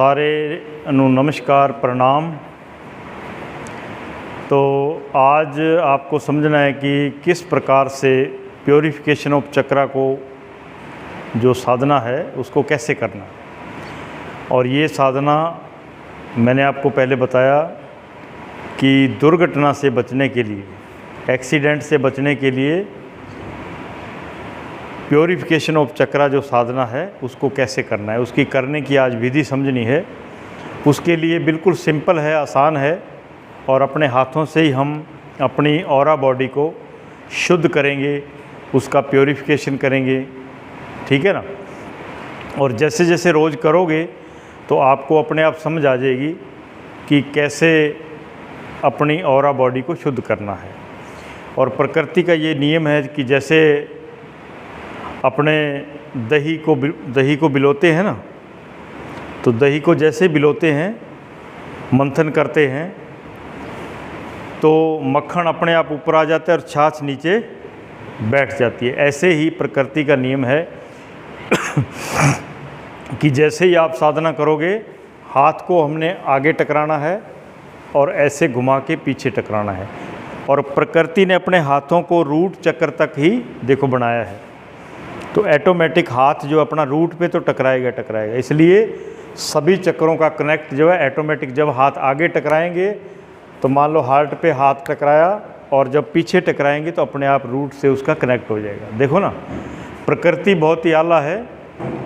सारे नमस्कार प्रणाम। तो आज आपको समझना है कि किस प्रकार से प्योरीफिकेशन ऑफ चक्रा को जो साधना है उसको कैसे करना। और ये साधना मैंने आपको पहले बताया कि दुर्घटना से बचने के लिए, एक्सीडेंट से बचने के लिए प्योरीफिकेशन ऑफ चक्रा जो साधना है उसको कैसे करना है, उसकी करने की आज विधि समझनी है। उसके लिए बिल्कुल सिंपल है, आसान है, और अपने हाथों से ही हम अपनी ऑरा बॉडी को शुद्ध करेंगे, उसका प्योरीफिकेशन करेंगे, ठीक है ना। और जैसे जैसे रोज़ करोगे तो आपको अपने आप समझ आ जाएगी कि कैसे अपनी ऑरा बॉडी को शुद्ध करना है। और प्रकृति का ये नियम है कि जैसे अपने दही को बिलोते हैं ना, तो दही को जैसे बिलोते हैं, मंथन करते हैं, तो मक्खन अपने आप ऊपर आ जाता है और छाछ नीचे बैठ जाती है। ऐसे ही प्रकृति का नियम है कि जैसे ही आप साधना करोगे, हाथ को हमने आगे टकराना है और ऐसे घुमा के पीछे टकराना है। और प्रकृति ने अपने हाथों को रूट चक्र तक ही देखो बनाया है, तो ऐटोमेटिक हाथ जो अपना रूट पे तो टकराएगा। इसलिए सभी चक्रों का कनेक्ट जो है ऐटोमेटिक, जब हाथ आगे टकराएंगे तो मान लो हार्ट पे हाथ टकराया, और जब पीछे टकराएंगे तो अपने आप रूट से उसका कनेक्ट हो जाएगा। देखो ना, प्रकृति बहुत ही आला है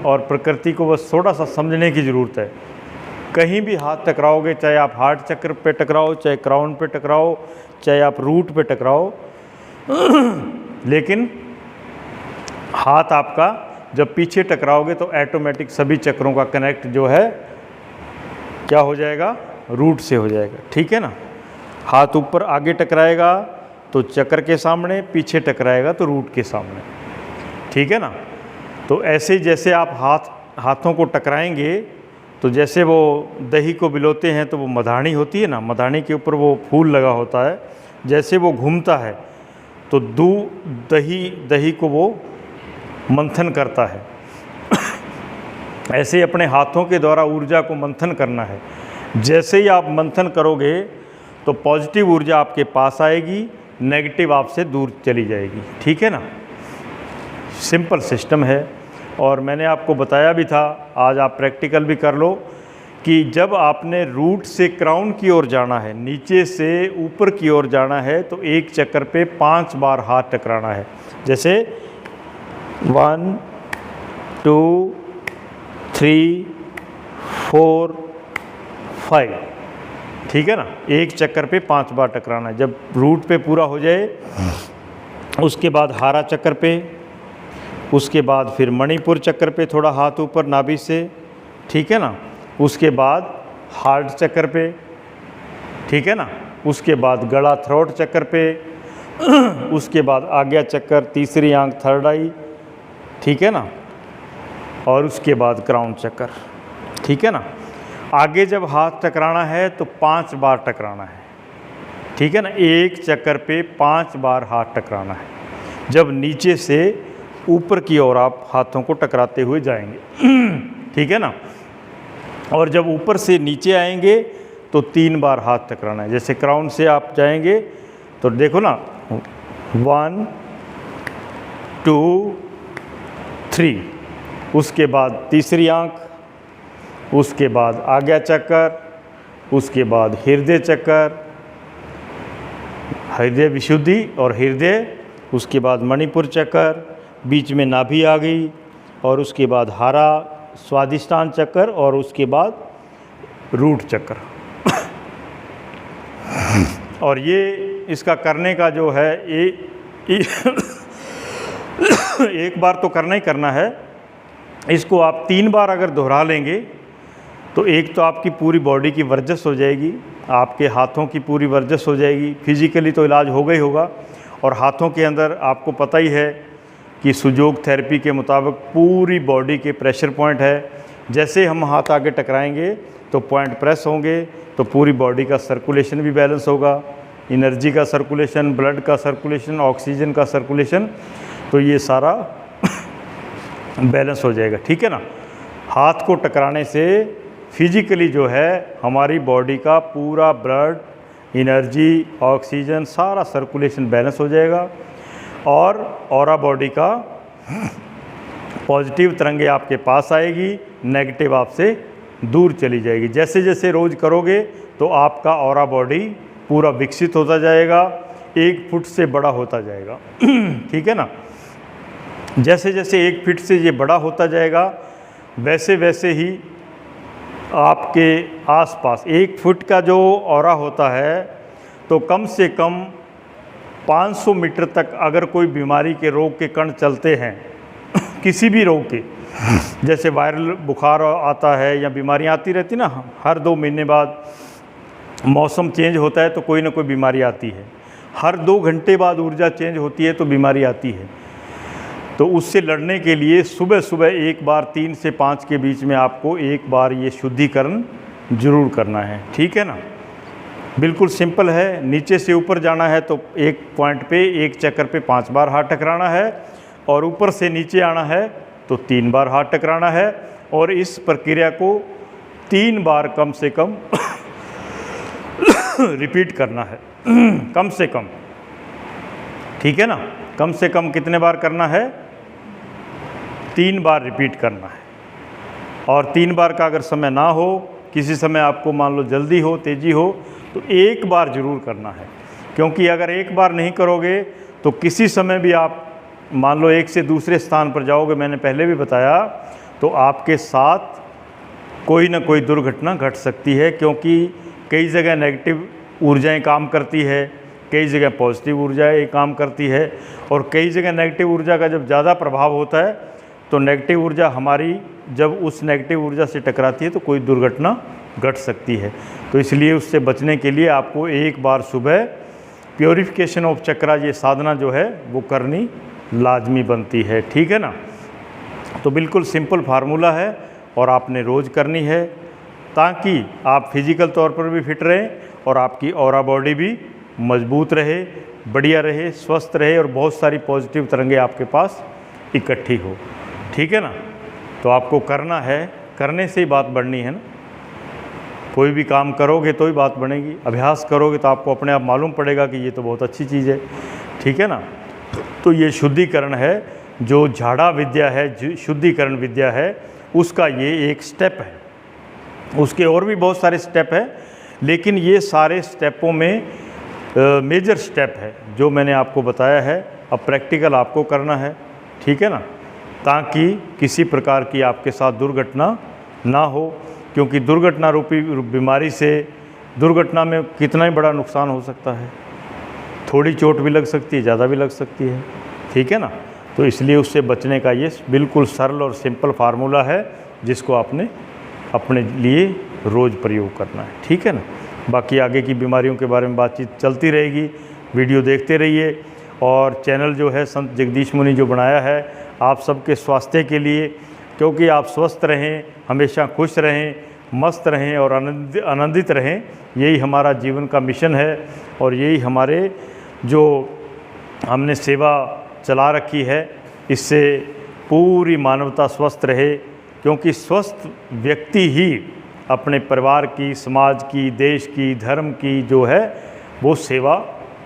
और प्रकृति को बस थोड़ा सा समझने की ज़रूरत है। कहीं भी हाथ टकराओगे, चाहे आप हार्ट चक्र पे टकराओ, चाहे क्राउन पे टकराओ, चाहे आप रूट पे टकराओ, लेकिन हाथ आपका जब पीछे टकराओगे तो ऐटोमेटिक सभी चक्रों का कनेक्ट जो है क्या हो जाएगा, रूट से हो जाएगा, ठीक है ना। हाथ ऊपर आगे टकराएगा तो चक्र के सामने, पीछे टकराएगा तो रूट के सामने, ठीक है ना। तो ऐसे जैसे आप हाथों को टकराएंगे, तो जैसे वो दही को बिलोते हैं तो वो मधानी होती है ना, मधानी के ऊपर वो फूल लगा होता है, जैसे वो घूमता है तो दही को वो मंथन करता है। ऐसे ही अपने हाथों के द्वारा ऊर्जा को मंथन करना है। जैसे ही आप मंथन करोगे तो पॉजिटिव ऊर्जा आपके पास आएगी, नेगेटिव आपसे दूर चली जाएगी, ठीक है ना। सिंपल सिस्टम है। और मैंने आपको बताया भी था, आज आप प्रैक्टिकल भी कर लो, कि जब आपने रूट से क्राउन की ओर जाना है, नीचे से ऊपर की ओर जाना है, तो एक चक्कर पे 5 बार हाथ टकराना है। जैसे 1 2 3 4 5, ठीक है ना। एक चक्कर पे 5 बार टकराना है। जब रूट पे पूरा हो जाए, उसके बाद हारा चक्कर पे, उसके बाद फिर मणिपुर चक्र पे थोड़ा हाथ ऊपर नाभि से, ठीक है ना। उसके बाद हार्ट चक्र पे, ठीक है ना। उसके बाद गला थ्रोट चक्र पे, उसके बाद आज्ञा चक्र, तीसरी आंख, थर्ड आई, ठीक है ना। और उसके बाद क्राउन चक्र, ठीक है ना। आगे जब हाथ टकराना है तो 5 बार टकराना है, ठीक है ना। एक चक्कर पे 5 बार हाथ टकराना है। जब नीचे से ऊपर की ओर आप हाथों को टकराते हुए जाएंगे, ठीक है ना। और जब ऊपर से नीचे आएंगे तो 3 बार हाथ टकराना है। जैसे क्राउन से आप जाएंगे तो देखो ना, 1 2 3, उसके बाद तीसरी आंख, उसके बाद आज्ञा चक्र, उसके बाद हृदय चक्र, हृदय विशुद्धि और हृदय, उसके बाद मणिपुर चक्र, बीच में नाभि आ गई, और उसके बाद हारा स्वादिष्टान चक्र, और उसके बाद रूट चक्र। और ये इसका करने का जो है एक बार तो करना ही करना है। इसको आप 3 बार अगर दोहरा लेंगे तो एक तो आपकी पूरी बॉडी की वर्जस हो जाएगी, आपके हाथों की पूरी वर्जस हो जाएगी। फिजिकली तो इलाज होगा ही होगा। और हाथों के अंदर आपको पता ही है कि सुजोग थेरेपी के मुताबिक पूरी बॉडी के प्रेशर पॉइंट है। जैसे हम हाथ आगे टकराएंगे तो पॉइंट प्रेस होंगे, तो पूरी बॉडी का सर्कुलेशन भी बैलेंस होगा, एनर्जी का सर्कुलेशन, ब्लड का सर्कुलेशन, ऑक्सीजन का सर्कुलेशन, तो ये सारा बैलेंस हो जाएगा, ठीक है ना। हाथ को टकराने से फिजिकली जो है हमारी बॉडी का पूरा ब्लड, एनर्जी, ऑक्सीजन सारा सर्कुलेशन बैलेंस हो जाएगा और ऑरा बॉडी का पॉजिटिव तरंगे आपके पास आएगी, नेगेटिव आपसे दूर चली जाएगी। जैसे जैसे रोज़ करोगे तो आपका ऑरा बॉडी पूरा विकसित होता जाएगा, 1 फुट से बड़ा होता जाएगा। ठीक है ना। जैसे जैसे 1 फीट से ये बड़ा होता जाएगा वैसे वैसे ही आपके आसपास 1 फुट का जो ऑरा होता है तो कम से कम 500 मीटर तक अगर कोई बीमारी के रोग के कण चलते हैं किसी भी रोग के, जैसे वायरल बुखार आता है या बीमारियां आती रहती ना, हर 2 महीने बाद मौसम चेंज होता है तो कोई ना कोई बीमारी आती है, हर 2 घंटे बाद ऊर्जा चेंज होती है तो बीमारी आती है। तो उससे लड़ने के लिए सुबह सुबह 1 बार 3 से 5 के बीच में आपको 1 बार ये शुद्धिकरण ज़रूर करना है। ठीक है ना। बिल्कुल सिंपल है। नीचे से ऊपर जाना है तो एक पॉइंट पे, एक चक्कर पे 5 बार हाथ टकराना है और ऊपर से नीचे आना है तो 3 बार हाथ टकराना है और इस प्रक्रिया को 3 बार कम से कम रिपीट करना है। कम से कम। ठीक है ना। कम से कम कितने बार करना है? 3 बार रिपीट करना है। और 3 बार का अगर समय ना हो, किसी समय आपको मान लो जल्दी हो, तेज़ी हो, तो 1 बार ज़रूर करना है। क्योंकि अगर 1 बार नहीं करोगे तो किसी समय भी आप मान लो एक से दूसरे स्थान पर जाओगे, मैंने पहले भी बताया, तो आपके साथ कोई ना कोई दुर्घटना घट सकती है। क्योंकि कई जगह नेगेटिव ऊर्जाएं काम करती है, कई जगह पॉजिटिव ऊर्जाएं काम करती है और कई जगह नेगेटिव ऊर्जा का जब ज़्यादा प्रभाव होता है तो नेगेटिव ऊर्जा हमारी जब उस नेगेटिव ऊर्जा से टकराती है तो कोई दुर्घटना घट सकती है। तो इसलिए उससे बचने के लिए आपको 1 बार सुबह प्योरिफिकेशन ऑफ चक्रा, ये साधना जो है वो करनी लाजमी बनती है। ठीक है ना। तो बिल्कुल सिंपल फार्मूला है और आपने रोज़ करनी है ताकि आप फिजिकल तौर पर भी फिट रहें और आपकी ऑरा बॉडी भी मजबूत रहे, बढ़िया रहे, स्वस्थ रहे और बहुत सारी पॉजिटिव तरंगे आपके पास इकट्ठी हो। ठीक है ना। तो आपको करना है, करने से ही बात बढ़नी है ना। कोई भी काम करोगे तो ही बात बनेगी, अभ्यास करोगे तो आपको अपने आप मालूम पड़ेगा कि ये तो बहुत अच्छी चीज़ है। ठीक है ना। तो ये शुद्धिकरण है, जो झाड़ा विद्या है, शुद्धिकरण विद्या है, उसका ये एक स्टेप है। उसके और भी बहुत सारे स्टेप हैं, लेकिन ये सारे स्टेपों में मेजर स्टेप है जो मैंने आपको बताया है। अब प्रैक्टिकल आपको करना है। ठीक है ना। ताकि किसी प्रकार की आपके साथ दुर्घटना ना हो, क्योंकि दुर्घटना रूपी बीमारी से, दुर्घटना में कितना ही बड़ा नुकसान हो सकता है, थोड़ी चोट भी लग सकती है, ज़्यादा भी लग सकती है। ठीक है ना। तो इसलिए उससे बचने का ये बिल्कुल सरल और सिंपल फार्मूला है जिसको आपने अपने लिए रोज़ प्रयोग करना है। ठीक है ना। बाकी आगे की बीमारियों के बारे में बातचीत चलती रहेगी, वीडियो देखते रहिए। और चैनल जो है संत जगदीश मुनि जो बनाया है आप सबके स्वास्थ्य के लिए, क्योंकि आप स्वस्थ रहें, हमेशा खुश रहें, मस्त रहें और आनंदित रहें, यही हमारा जीवन का मिशन है और यही हमारे जो हमने सेवा चला रखी है, इससे पूरी मानवता स्वस्थ रहे। क्योंकि स्वस्थ व्यक्ति ही अपने परिवार की, समाज की, देश की, धर्म की जो है वो सेवा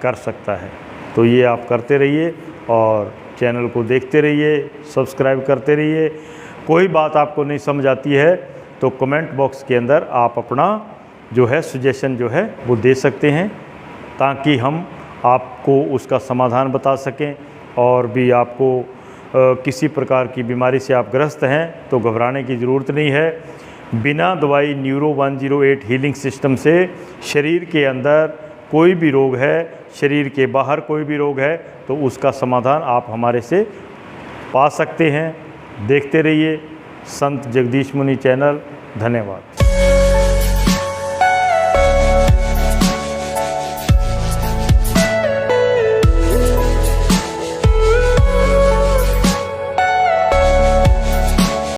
कर सकता है। तो ये आप करते रहिए और चैनल को देखते रहिए, सब्सक्राइब करते रहिए। कोई बात आपको नहीं समझ आती है तो कमेंट बॉक्स के अंदर आप अपना जो है सजेशन जो है वो दे सकते हैं, ताकि हम आपको उसका समाधान बता सकें। और भी आपको किसी प्रकार की बीमारी से आप ग्रस्त हैं तो घबराने की ज़रूरत नहीं है। बिना दवाई न्यूरो 108 हीलिंग सिस्टम से शरीर के अंदर कोई भी रोग है, शरीर के बाहर कोई भी रोग है, तो उसका समाधान आप हमारे से पा सकते हैं। देखते रहिए संत जगदीश मुनि चैनल। धन्यवाद।